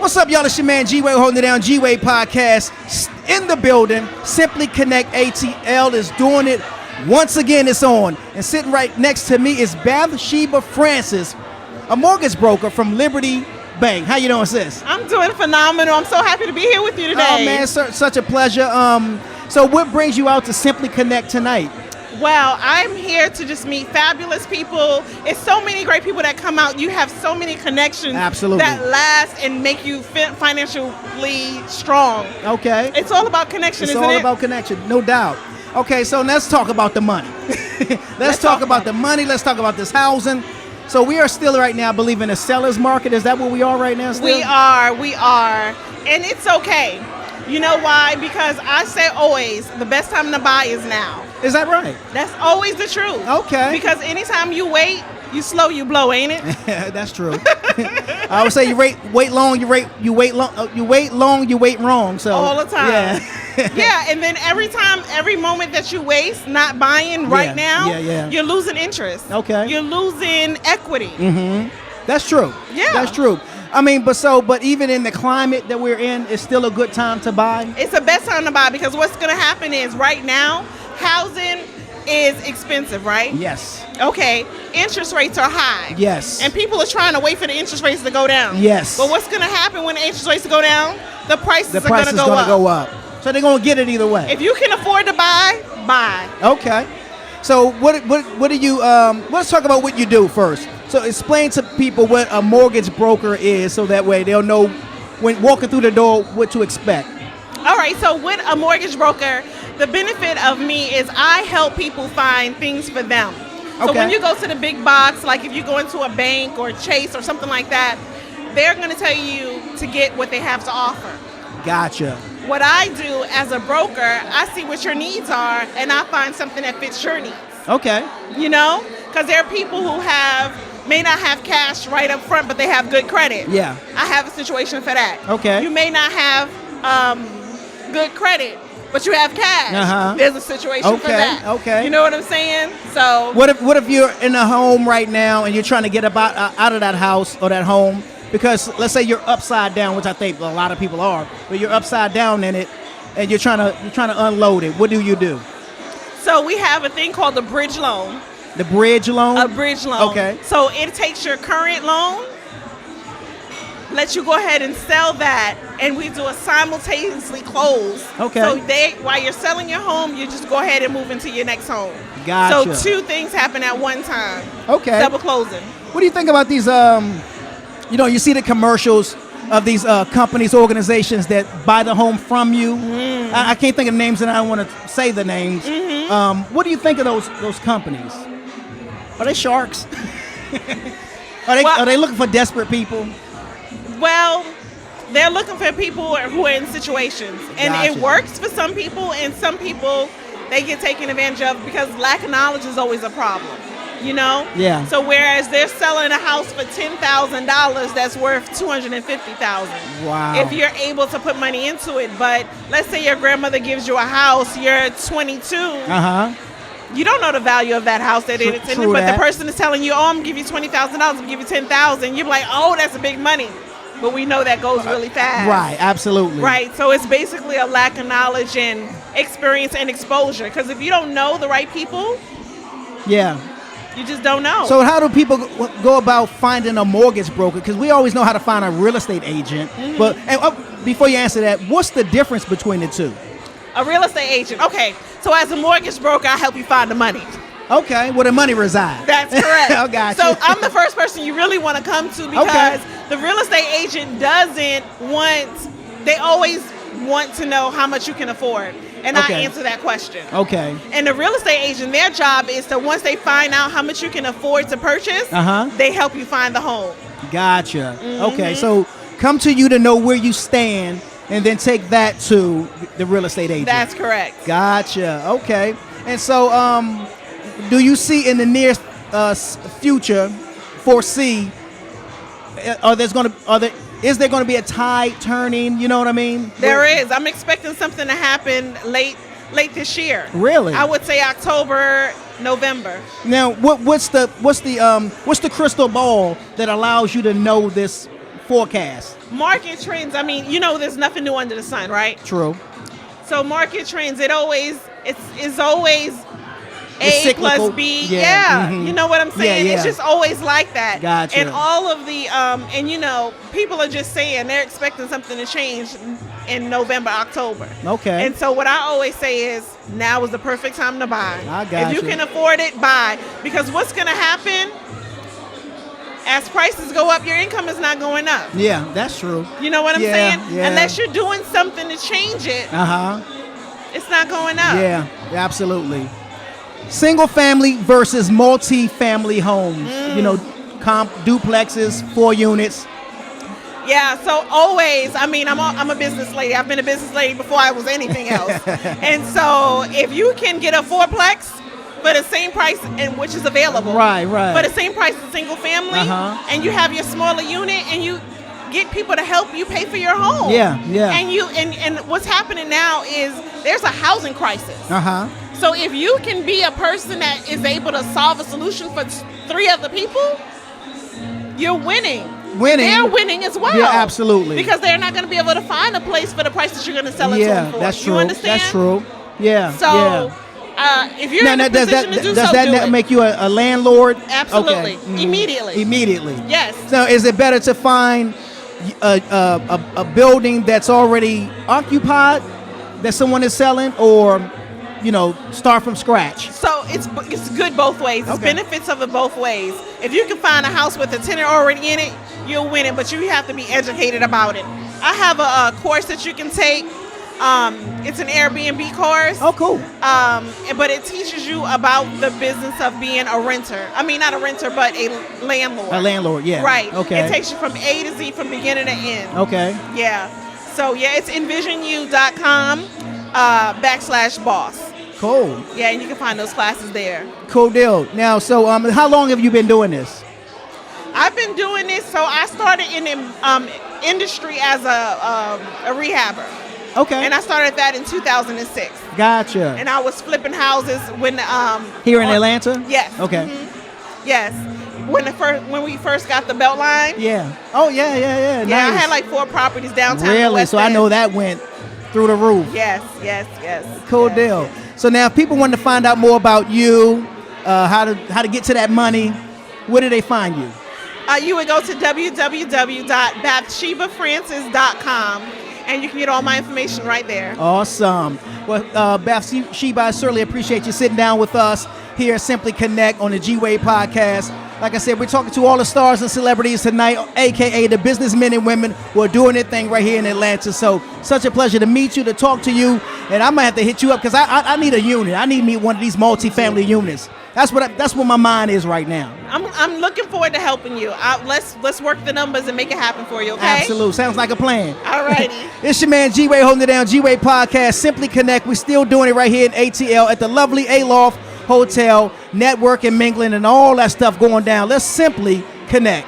What's up, y'all? It's your man G-Wade holding it down. G-Wade Podcast in the building. Simply Connect ATL is doing it. Once again, it's on. And sitting right next to me is Bathsheba Francis, a mortgage broker from Liberty Bank. How you doing, sis? I'm doing phenomenal. I'm so happy to be here with you today. Oh, man, such a pleasure. So what brings you out to Simply Connect tonight? Well, I'm here to just meet fabulous people. It's so many great people that come out. You have so many connections Absolutely. that last and make you financially strong. Okay. It's all about connection, It's isn't all it? about connection, no doubt. Okay, so let's talk about the money. Let's talk about the money. Let's talk about this housing. So we are still right now, I believe, in a seller's market. Is that where we are right now still? We are. And it's okay. You know why? Because I say always, the best time to buy is now. Is that right? That's always the truth. Okay. Because anytime you wait, you slow, you blow, ain't it? That's true. I would say you wait long, you wait wrong. So all the time. Yeah. Yeah, and then every moment that you waste not buying right now, you're losing interest. Okay. You're losing equity. Mm-hmm. That's true. Yeah. That's true. I mean, but even in the climate that we're in, it's still a good time to buy. It's the best time to buy because what's going to happen is right now, housing is expensive, right? Yes. Okay. Interest rates are high. Yes. And people are trying to wait for the interest rates to go down. Yes. But what's going to happen when the interest rates go down? The prices are going to go up. So they're going to get it either way. If you can afford to buy. Okay. So what do you let's talk about what you do first. So explain to people what a mortgage broker is so that way they'll know when walking through the door what to expect. All right, so with a mortgage broker, the benefit of me is I help people find things for them. So when you go to the big box, like if you go into a bank or Chase or something like that, they're going to tell you to get what they have to offer. Gotcha. What I do as a broker, I see what your needs are, and I find something that fits your needs. Okay. You know, because there are people who may not have cash right up front, but they have good credit. Yeah. I have a situation for that. Okay. You may not have good credit, but you have cash. Uh-huh. There's a situation for that. Okay. You know what I'm saying? So what if you're in a home right now and you're trying to get out of that house or that home because let's say you're upside down, which I think a lot of people are, but you're upside down in it and you're trying to unload it. What do you do? So we have a thing called the bridge loan. The bridge loan? A bridge loan. Okay. So it takes your current loan, lets you go ahead and sell that, and we do a simultaneously close. Okay. So while you're selling your home, you just go ahead and move into your next home. Gotcha. So two things happen at one time. Okay. Double closing. What do you think about these, you see the commercials of these companies, organizations that buy the home from you? Mm. I can't think of names and I don't want to say the names. Mm-hmm. What do you think of those companies? Are they sharks? Are they looking for desperate people? Well, they're looking for people who are in situations. And Gotcha. It works for some people, and some people, they get taken advantage of because lack of knowledge is always a problem. You know? Yeah. So whereas they're selling a house for $10,000 that's worth $250,000. Wow. If you're able to put money into it, but let's say your grandmother gives you a house, you're 22. Uh-huh. You don't know the value of that house that it's in, True but that. the person is telling you, "Oh, I'm gonna give you $20,000. I'm gonna give you $10,000." You're like, "Oh, that's a big money," but we know that goes really fast. Right. Absolutely. Right. So it's basically a lack of knowledge and experience and exposure. Because if you don't know the right people, Yeah. you just don't know. So how do people go about finding a mortgage broker? Because we always know how to find a real estate agent. Mm-hmm. But before you answer that, what's the difference between the two? A real estate agent. Okay. So as a mortgage broker, I help you find the money. Okay, where the money resides. That's correct. I got you. So I'm the first person you really want to come to because the real estate agent they always want to know how much you can afford. And I answer that question. Okay. And the real estate agent, their job is to, once they find out how much you can afford to purchase, they help you find the home. Gotcha. Mm-hmm. Okay, so come to you to know where you stand and then take that to the real estate agent. That's correct. Gotcha. Okay. And so do you see in the near future foresee is there going to be a tide turning, you know what I mean? There is. I'm expecting something to happen late this year. Really? I would say October, November. Now, what's the crystal ball that allows you to know this forecast? Market trends, I mean, there's nothing new under the sun, right? True. So market trends, it's always It's A cyclical. plus B. Yeah. Yeah. Mhm. You know what I'm saying? Yeah. It's just always like that. Gotcha. And all of the, people are just saying they're expecting something to change in November, October. Okay. And so what I always say is now is the perfect time to buy. I got If you can afford it, buy. Because what's going to happen as prices go up, your income is not going up. Yeah, that's true. You know what I'm Yeah, saying? yeah. Unless you're doing something to change it, it's not going up. Yeah, absolutely. Single family versus multi-family homes. Comp duplexes, 4 units. Yeah, so always, I'm a business lady. I've been a business lady before I was anything else. And so if you can get a 4-plex for the same price, and which is available. Right. For the same price as single family, and you have your smaller unit, and you get people to help you pay for your home. Yeah. And what's happening now is there's a housing crisis. So if you can be a person that is able to solve a solution for 3 other people, you're winning. They're winning as well. Yeah, absolutely. Because they're not going to be able to find a place for the price that you're going to sell it to them for. That's true. You understand? That's true. Yeah. So if you're in a position to do does so, that do it. make you a landlord? Absolutely. Okay. Immediately. Yes. So is it better to find a building that's already occupied that someone is selling, or start from scratch? So it's good both ways. It's benefits of it both ways. If you can find a house with a tenant already in it, you'll win it, but you have to be educated about it. I have a course that you can take. It's an Airbnb course. Oh, cool. But it teaches you about the business of being a renter. I mean, not a renter, but a landlord. A landlord, yeah. Right. Okay. It takes you from A to Z, from beginning to end. Okay. Yeah. So, it's envisioну.com/boss. Cool. Yeah, and you can find those classes there. Cool deal. Now, so how long have you been doing this? I've been doing this, so I started in the industry as a rehabber. Okay. And I started that in 2006. Gotcha. And I was flipping houses when here in Atlanta? Yes. Okay. Yes. When we first got the Beltline. Yeah. Oh yeah. Yeah, Nice. I had like 4 properties downtown. Really? West So I End. know that went through the roof. Yes. Cool Yes, deal. yes. So now, if people want to find out more about you, how to get to that money, where do they find you? You would go to www.bathshebafrancis.com, and you can get all my information right there. Awesome. Well, Bathsheba, I certainly appreciate you sitting down with us here at Simply Connect on the G-Wade podcast. Like I said, we're talking to all the stars and celebrities tonight, a.k.a. the businessmen and women who are doing their thing right here in Atlanta. So, such a pleasure to meet you, to talk to you, and I might have to hit you up because I need a unit. I need to meet one of these multi-family units. That's what my mind is right now. I'm looking forward to helping you. Let's work the numbers and make it happen for you, okay? Absolutely. Sounds like a plan. All righty. It's your man G-Wade holding it down, G-Wade Podcast, Simply Connect. We're still doing it right here in ATL at the lovely Aloft Hotel, networking, mingling, and all that stuff going down. Let's simply connect.